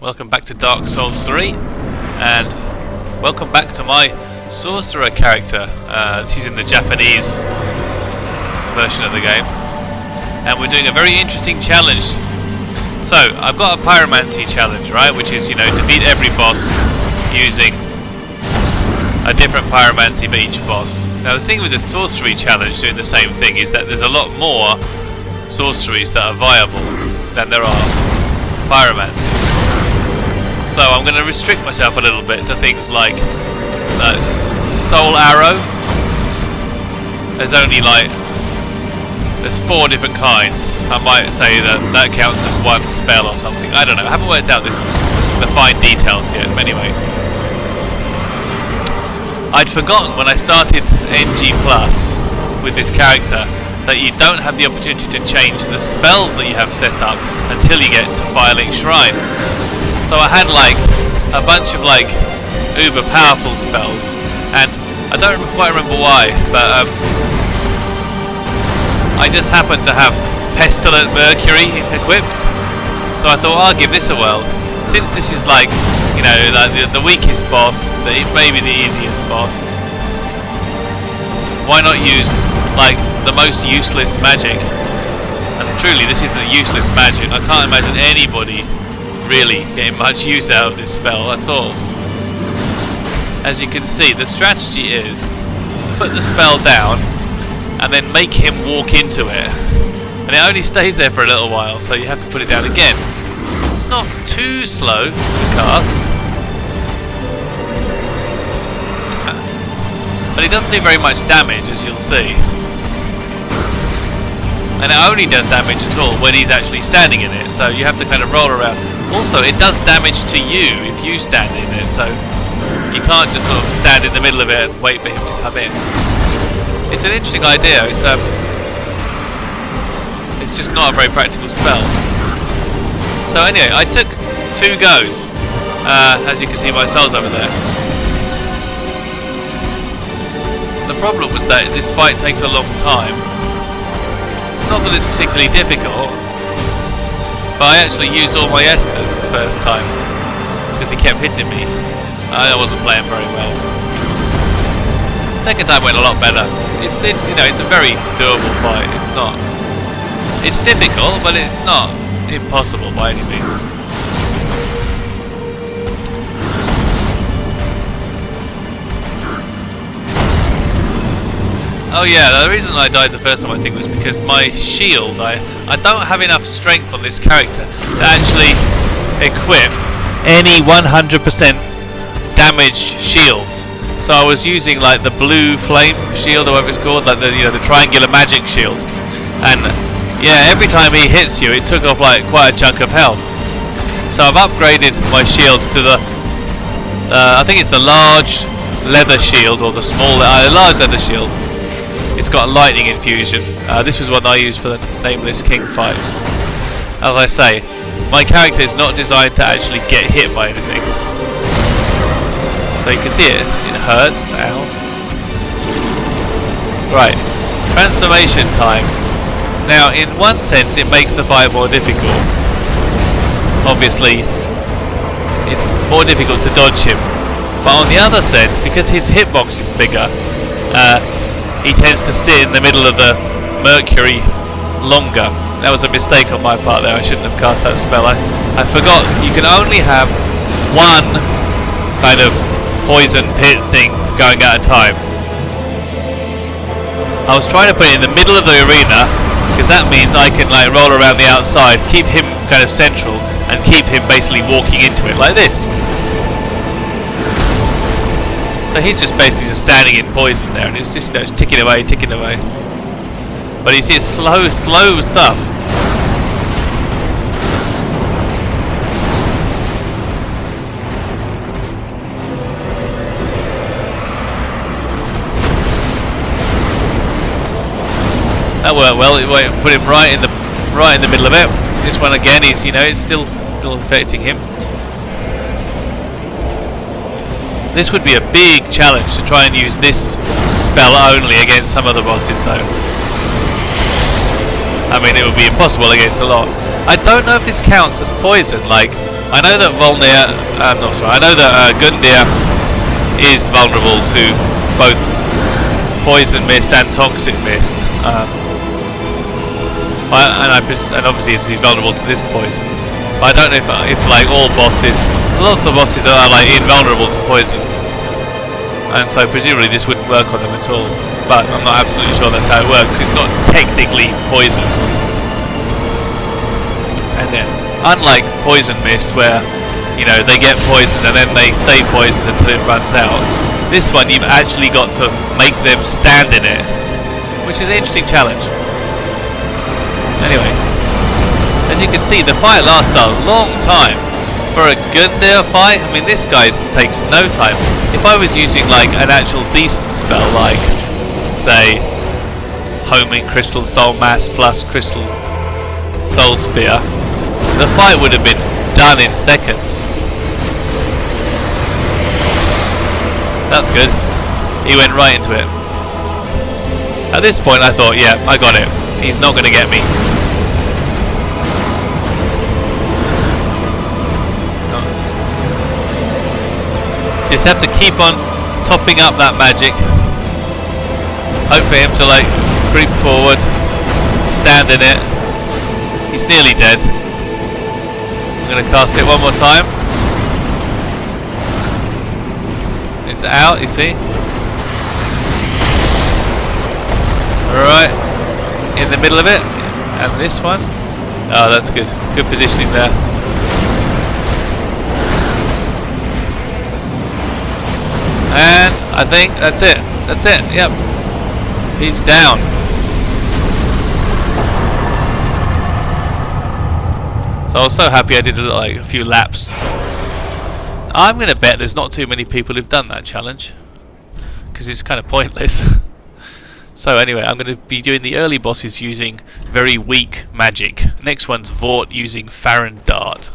welcome back to Dark Souls 3, and welcome back to my sorcerer character. This is in the Japanese version of the game, and we're doing a very interesting challenge. So, I've got a pyromancy challenge, right, which is, to beat every boss using a different pyromancy for each boss. Now the thing with the sorcery challenge doing the same thing is that there's a lot more sorceries that are viable than there are pyromancies. So I'm going to restrict myself a little bit to things like Soul Arrow. There's 4 different kinds. I might say that counts as one spell or something. I don't know. I haven't worked out the fine details yet. But anyway, I'd forgotten when I started NG Plus with this character that you don't have the opportunity to change the spells that you have set up until you get to Firelink Shrine. So I had a bunch of uber powerful spells, and I don't quite remember why, but I just happened to have Pestilent Mercury equipped, so I thought I'll give this a whirl. Since this is the weakest boss, maybe the easiest boss, why not use the most useless magic? And truly, this is a useless magic. I can't imagine anybody really getting much use out of this spell at all. As you can see, the strategy is put the spell down and then make him walk into it, and it only stays there for a little while, so you have to put it down again. It's not too slow to cast, but it doesn't do very much damage, as you'll see. And it only does damage at all when he's actually standing in it, so you have to kind of roll around. Also, it does damage to you if you stand in it, so you can't just sort of stand in the middle of it and wait for him to come in. It's an interesting idea. It's just not a very practical spell. So anyway, I took 2 goes, as you can see my souls over there. The problem was that this fight takes a long time. It's not that it's particularly difficult, but I actually used all my Esters the first time because he kept hitting me. I wasn't playing very well. Second time went a lot better. It's a very doable fight. It's difficult, but it's not impossible by any means. Oh yeah, the reason I died the first time I think was because my shield, I don't have enough strength on this character to actually equip any 100% damage shields. So I was using the blue flame shield or whatever it's called, the triangular magic shield. And yeah, every time he hits you it took off quite a chunk of health. So I've upgraded my shields to the I think it's the large leather shield, or the large leather shield. It's got a lightning infusion. This was what I used for the Nameless King fight. As I say, my character is not designed to actually get hit by anything. So you can see it hurts, ow. Right, transformation time. Now in one sense it makes the fight more difficult. Obviously, it's more difficult to dodge him. But on the other sense, because his hitbox is bigger, he tends to sit in the middle of the Mercury longer. That was a mistake on my part there. I shouldn't have cast that spell. I forgot you can only have one kind of poison pit thing going at a time. I was trying to put it in the middle of the arena because that means I can roll around the outside, keep him kind of central, and keep him basically walking into it like this. So he's just basically standing in poison there, and it's just it's ticking away. But you see, it's slow stuff. That worked well. It put him right in the middle of it. This one again is it's still affecting him. This would be a big challenge to try and use this spell only against some other bosses though. I mean, it would be impossible against a lot. I don't know if this counts as poison. I know that I know that Gundyr is vulnerable to both poison mist and toxic mist. And obviously he's vulnerable to this poison. But I don't know if like all bosses, lots of bosses are like invulnerable to poison, and so presumably this wouldn't work on them at all. But I'm not absolutely sure that's how it works. It's not technically poison. And then, unlike poison mist, where you know they get poisoned and then they stay poisoned until it runs out, this one you've actually got to make them stand in it, which is an interesting challenge. Anyway, as you can see, the fight lasts a long time. For a Gundyr fight, I mean, this guy takes no time. If I was using like an actual decent spell, like say homing crystal soul mass plus crystal soul spear, the fight would have been done in seconds. That's good. He went right into it. At this point I thought, yeah, I got it. He's not going to get me. No. Just have to keep on topping up that magic. Hope for him to like creep forward, stand in it. He's nearly dead. I'm going to cast it one more time. It's out, you see. Right in the middle of it, and this one. Oh, that's good. Good positioning there. And I think that's it. That's it. Yep. He's down. So I was so happy I did like a few laps. I'm going to bet there's not too many people who've done that challenge, because it's kind of pointless. So anyway, I'm going to be doing the early bosses using very weak magic. Next one's Vort using Farron Dart.